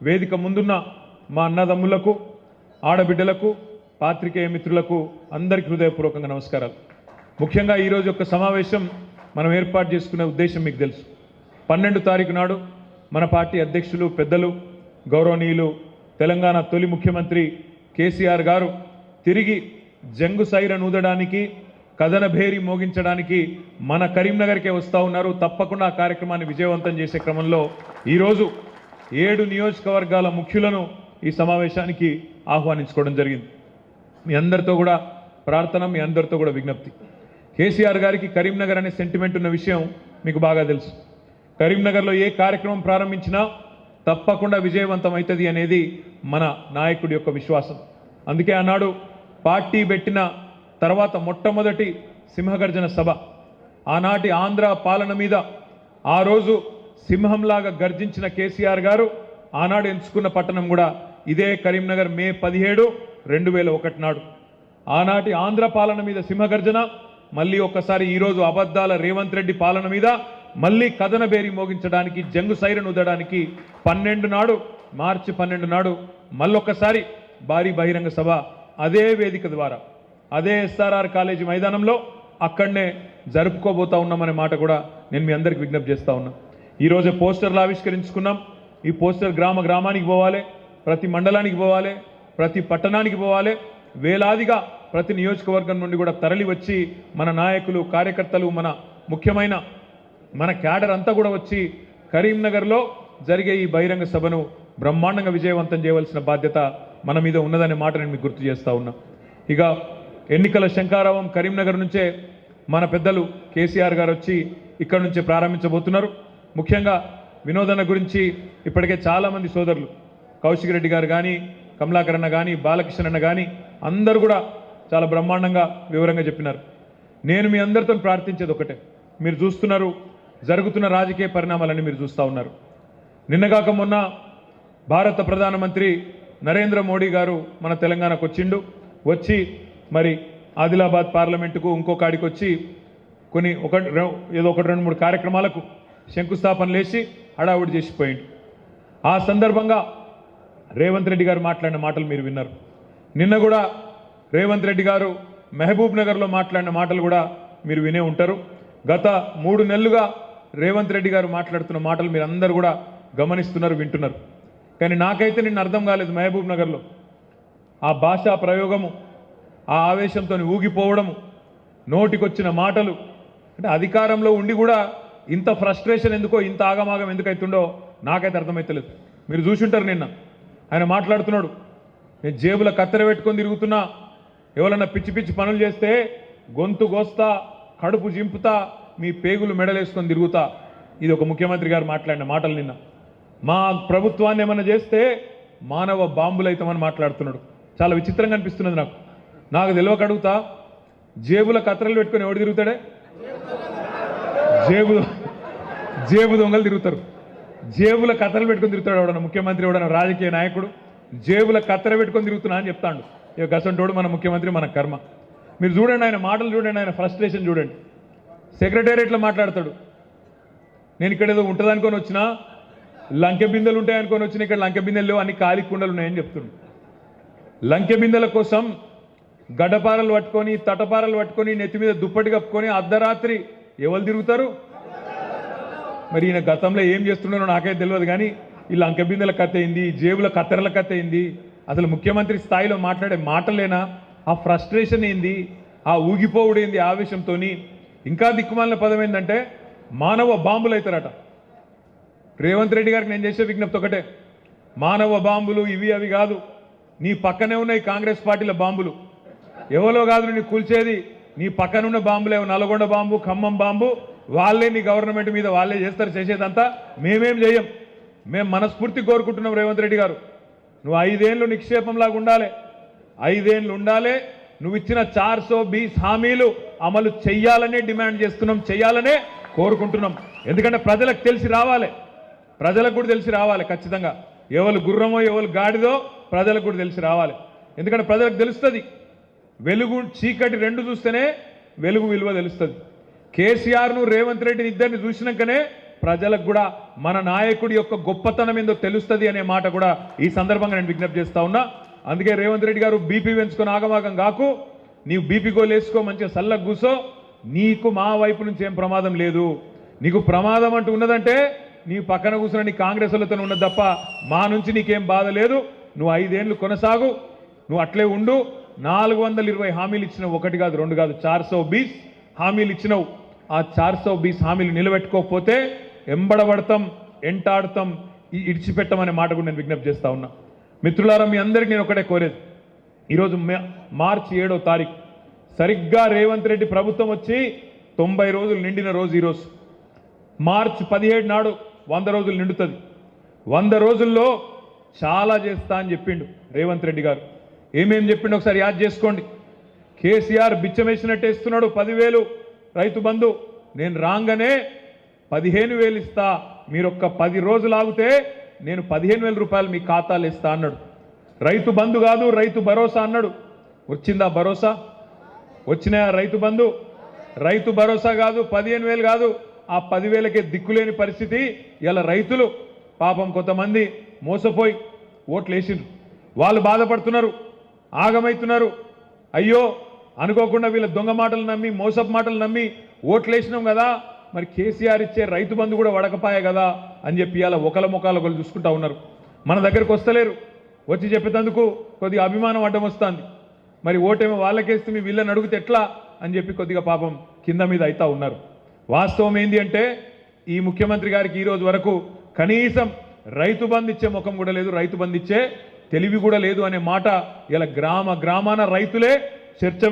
వేదిక ముందున్న మా అన్నదమ్ములకు ఆడబిడ్డలకు పాత్రికేయ మిత్రులకు అందరికీ హృదయపూర్వకంగా నమస్కారాలు. ముఖ్యంగా ఈరోజు యొక్క సమావేశం మనం ఏర్పాటు చేసుకునే ఉద్దేశం మీకు తెలుసు. 12 తారీఖు నాడు మన పార్టీ అధ్యక్షులు పెద్దలు గౌరవనీయులు తెలంగాణ తొలి ముఖ్యమంత్రి కేసీఆర్ గారు తిరిగి జంగు సైరన్ ఊదడానికి కథన భేరి మోగించడానికి మన కరీంనగర్కే వస్తూ ఉన్నారు. తప్పకుండా ఆ కార్యక్రమాన్ని విజయవంతం చేసే క్రమంలో ఈరోజు 7 నియోజకవర్గాల ముఖ్యులను ఈ సమావేశానికి ఆహ్వానించుకోవడం జరిగింది. మీ అందరితో కూడా ప్రార్థన, మీ అందరితో కూడా విజ్ఞప్తి. కేసీఆర్ గారికి కరీంనగర్ అనే సెంటిమెంట్ ఉన్న విషయం మీకు బాగా తెలుసు. కరీంనగర్లో ఏ కార్యక్రమం ప్రారంభించినా తప్పకుండా విజయవంతం అవుతుంది అనేది మన నాయకుడి యొక్క విశ్వాసం. అందుకే ఆనాడు పార్టీ పెట్టిన తర్వాత మొట్టమొదటి సింహగర్జన సభ, ఆనాటి ఆంధ్ర పాలన మీద ఆ రోజు సింహంలాగా గర్జించిన కేసీఆర్ గారు ఆనాడు ఎంచుకున్న పట్టణం కూడా ఇదే కరీంనగర్. మే 17, 2001 నాడు ఆనాటి ఆంధ్ర పాలన మీద సింహగర్జన, మళ్ళీ ఒక్కసారి ఈరోజు అబద్ధాల రేవంత్ రెడ్డి పాలన మీద మళ్ళీ కథన బేరి మోగించడానికి జంగు సైరన్ ఊదడానికి 12 నాడు, మార్చి 12 నాడు మళ్ళొక్కసారి భారీ బహిరంగ సభ అదే వేదిక ద్వారా అదే ఎస్ఆర్ఆర్ కాలేజీ మైదానంలో అక్కడనే జరుపుకోబోతా ఉన్నామనే మాట కూడా నేను మీ అందరికి విజ్ఞప్తి చేస్తూ ఉన్నా. ఈరోజు పోస్టర్లు ఆవిష్కరించుకున్నాం. ఈ పోస్టర్ గ్రామ గ్రామానికి పోవాలి, ప్రతి మండలానికి పోవాలి, ప్రతి పట్టణానికి పోవాలి. వేలాదిగా ప్రతి నియోజకవర్గం నుండి కూడా తరలి వచ్చి మన నాయకులు, కార్యకర్తలు, మన ముఖ్యమైన మన క్యాడర్ అంతా కూడా వచ్చి కరీంనగర్లో జరిగే ఈ బహిరంగ సభను బ్రహ్మాండంగా విజయవంతం చేయవలసిన బాధ్యత మన మీద ఉన్నదనే మాట నేను మీకు గుర్తు చేస్తూ ఉన్నా. ఇక ఎన్నికల శంఖారావం కరీంనగర్ నుంచే మన పెద్దలు కేసీఆర్ గారు వచ్చి ఇక్కడ నుంచే ప్రారంభించబోతున్నారు. ముఖ్యంగా వినోదన గురించి ఇప్పటికే చాలామంది సోదరులు కౌశిక్ రెడ్డి గారు కానీ, కమలాకర్ అన్న కానీ, బాలకృష్ణ అన్న కానీ అందరూ కూడా చాలా బ్రహ్మాండంగా వివరంగా చెప్పినారు. నేను మీ అందరితో ప్రార్థించేది ఒకటే, మీరు చూస్తున్నారు జరుగుతున్న రాజకీయ పరిణామాలన్నీ మీరు చూస్తూ ఉన్నారు. నిన్నగాక మొన్న భారత ప్రధానమంత్రి నరేంద్ర మోడీ గారు మన తెలంగాణకు వచ్చిండు. వచ్చి మరి ఆదిలాబాద్ పార్లమెంటుకు ఇంకో కాడికి వచ్చి ఏదో 2-3 కార్యక్రమాలకు శంకుస్థాపన లేచి హడావుడి చేసిపోయిండు. ఆ సందర్భంగా రేవంత్ రెడ్డి గారు మాట్లాడిన మాటలు మీరు విన్నారు. నిన్న కూడా రేవంత్ రెడ్డి గారు మహబూబ్ నగర్లో మాట్లాడిన మాటలు కూడా మీరు వినే ఉంటారు. గత 3 నెలలుగా రేవంత్ రెడ్డి గారు మాట్లాడుతున్న మాటలు మీరు అందరూ కూడా గమనిస్తున్నారు, వింటున్నారు. కానీ నాకైతే నిన్న అర్థం కాలేదు. మహబూబ్ నగర్లో ఆ భాషా ప్రయోగము, ఆ ఆవేశంతో ఊగిపోవడము, నోటికొచ్చిన మాటలు, అంటే అధికారంలో ఉండి కూడా ఇంత ఫ్రస్ట్రేషన్ ఎందుకో, ఇంత ఆగమాగం ఎందుకు అవుతుండో నాకైతే అర్థమవుతలేదు. మీరు చూసుంటారు నిన్న ఆయన మాట్లాడుతున్నాడు, నేను జేబుల కత్తెర పెట్టుకొని తిరుగుతున్నా, ఎవరన్నా పిచ్చి పిచ్చి పనులు చేస్తే గొంతు గోస్తా, కడుపు జింపుతా, మీ పేగులు మెడలేసుకొని తిరుగుతా. ఇది ఒక ముఖ్యమంత్రి గారు మాట్లాడిన మాటలు. నిన్న మా ప్రభుత్వాన్ని ఏమన్నా చేస్తే మానవ బాంబులు అవుతామని మాట్లాడుతున్నాడు. చాలా విచిత్రంగా అనిపిస్తున్నది నాకు తెలియక అడుగుతా, జేబుల కత్తెరలు పెట్టుకొని ఎవడు తిరుగుతాడే? జేబు దొంగలు తిరుగుతారు. జేబుల కత్తెరలు పెట్టుకొని తిరుగుతాడు ఎవడన్నా ముఖ్యమంత్రి, ఎవడన్నా రాజకీయ నాయకుడు జేబుల కత్తెర పెట్టుకొని తిరుగుతున్నా అని చెప్తాడు. ఇక గసంటోడు మన ముఖ్యమంత్రి, మన కర్మ. మీరు చూడండి, ఆయన మాటలు చూడండి, ఆయన ఫ్రస్ట్రేషన్ చూడండి. సెక్రటేరియట్లో మాట్లాడతాడు, నేను ఇక్కడ ఏదో ఉంటుంది అనుకొని వచ్చినా, లంకె బిందెలు ఉంటాయి అనుకొని వచ్చినా, ఇక్కడ లంకె బిందెలు లేవు, అన్ని ఖాళీ కుండలు ఉన్నాయని చెప్తున్నాడు. లంకె బిందెల కోసం గడ్డపారలు పట్టుకొని, తటపారలు పట్టుకొని, నెత్తి మీద దుప్పటి కప్పుకొని అర్ధరాత్రి ఎవరు తిరుగుతారు? మరి ఈయన గతంలో ఏం చేస్తున్నారో నాకైతే తెలియదు. కానీ ఈ లంకె బిందెల కథ అయింది, జేబుల కత్తెరల కథ అయింది. అసలు ముఖ్యమంత్రి స్థాయిలో మాట్లాడే మాటలేనా? ఆ ఫ్రస్ట్రేషన్ ఏంది? ఆ ఊగిపోవుడేంది ఆవేశంతో? ఇంకా దిక్కుమాలిన పదం ఏంటంటే మానవ బాంబులు అవుతారట. రేవంత్ రెడ్డి గారికి నేను చేసే విజ్ఞప్తి ఒకటే, మానవ బాంబులు ఇవి అవి కాదు, నీ పక్కనే ఉన్నాయి కాంగ్రెస్ పార్టీల బాంబులు. ఎవరో కాదు నీ కూల్చేది, నీ పక్కనున్న బాంబులే. నల్గొండ బాంబు, ఖమ్మం బాంబు, వాళ్ళే నీ గవర్నమెంట్ మీద వాళ్ళే చేస్తారు. చేసేదంతా మేమేం చేయం. మేము మనస్ఫూర్తి కోరుకుంటున్నాం రేవంత్ రెడ్డి గారు, నువ్వు 5 ఏళ్ళు నిక్షేపంలాగా ఉండాలి, 5 ఏళ్ళు ఉండాలి. నువ్వు ఇచ్చిన 420 హామీలు అమలు చెయ్యాలనే డిమాండ్ చేస్తున్నాం, చెయ్యాలనే కోరుకుంటున్నాం. ఎందుకంటే ప్రజలకు తెలిసి రావాలి, ప్రజలకు కూడా తెలిసి రావాలి. ఖచ్చితంగా ఎవరు గుర్రమో ఎవరు గాడిదో ప్రజలకు కూడా తెలిసి రావాలి. ఎందుకంటే ప్రజలకు తెలుస్తుంది, వెలుగు చీకటి రెండు చూస్తేనే వెలుగు విలువ తెలుస్తుంది. కేసీఆర్ను రేవంత్ రెడ్డిని ఇద్దరిని చూసినాకనే ప్రజలకు కూడా మన నాయకుడి యొక్క గొప్పతనం ఏందో తెలుస్తుంది అనే మాట కూడా ఈ సందర్భంగా నేను విజ్ఞప్తి చేస్తా ఉన్నా. అందుకే రేవంత్ రెడ్డి గారు బీపీ పెంచుకొని ఆగమాగం కాకు, నీవు బీపీ గోలు వేసుకో, మంచిగా సల్లగా కూసో, నీకు మా వైపు నుంచి ఏం ప్రమాదం లేదు. నీకు ప్రమాదం అంటూ ఉన్నదంటే నీ పక్కన కూర్చున్న నీ కాంగ్రెస్ వాళ్ళతో ఉన్నది తప్ప మా నుంచి నీకేం బాధ లేదు. నువ్వు 5 ఏళ్ళు కొనసాగు, నువ్వు అట్లే ఉండు. 420 హామీలు ఇచ్చినావు, 1 కాదు 2 కాదు 420 హామీలు ఇచ్చినావు. ఆ 420 హామీలు నిలబెట్టుకోకపోతే ఎంబడబడతాం, ఎంటాడతాం, ఇడిచిపెట్టమనే మాట కూడా నేను విజ్ఞప్తి చేస్తా ఉన్నా. మిత్రులారా, మీ అందరికీ నేను ఒకటే కోరేది, ఈరోజు మార్చి 7వ తారీఖు సరిగ్గా రేవంత్ రెడ్డి ప్రభుత్వం వచ్చి 90 రోజులు నిండిన రోజు ఈరోజు. మార్చి 17 నాడు 100 రోజులు నిండుతుంది. 100 రోజుల్లో చాలా చేస్తా అని చెప్పిండు రేవంత్ రెడ్డి గారు. ఏమేం చెప్పిండు ఒకసారి యాద్ చేసుకోండి. కేసీఆర్ బిచ్చమేసినట్టు ఇస్తున్నాడు 10,000 రైతు బంధు. నేను రాగానే 15,000 ఇస్తా, మీరు ఒక్క 10 రోజులు ఆగితే నేను 15,000 రూపాయలు మీ ఖాతాలు ఇస్తా అన్నాడు. రైతు బంధు కాదు, రైతు భరోసా అన్నాడు. వచ్చిందా భరోసా? వచ్చినాయా రైతు బంధు? రైతు భరోసా కాదు, 15,000 కాదు, ఆ 10,000కే దిక్కులేని పరిస్థితి. ఇలా రైతులు పాపం కొంతమంది మోసపోయి ఓట్లు వేసిండ్రు, వాళ్ళు బాధపడుతున్నారు, ఆగమవుతున్నారు. అయ్యో అనుకోకుండా వీళ్ళ దొంగ మాటలు నమ్మి, మోసపు మాటలు నమ్మి ఓట్లు వేసినాం కదా, మరి కేసీఆర్ ఇచ్చే రైతు బంధు కూడా వడకపాయే కదా అని చెప్పి ఇలా ఒకళ్ళ ముఖాలు ఒకళ్ళు చూసుకుంటా ఉన్నారు. మన దగ్గరకు వస్తలేరు, వచ్చి చెప్పేందుకు కొద్దిగా అభిమానం అడ్డం వస్తుంది. మరి ఓటేమో వాళ్ళకేస్తే మీ వీళ్ళని అడిగితే ఎట్లా అని చెప్పి కొద్దిగా పాపం కింద మీద అవుతా ఉన్నారు. వాస్తవం ఏంటి అంటే ఈ ముఖ్యమంత్రి గారికి ఈరోజు వరకు కనీసం రైతు బంధు ఇచ్చే ముఖం కూడా లేదు, రైతు బంధు ఇచ్చే తెలివి కూడా లేదు అనే మాట ఇలా గ్రామాన రైతులే చర్చ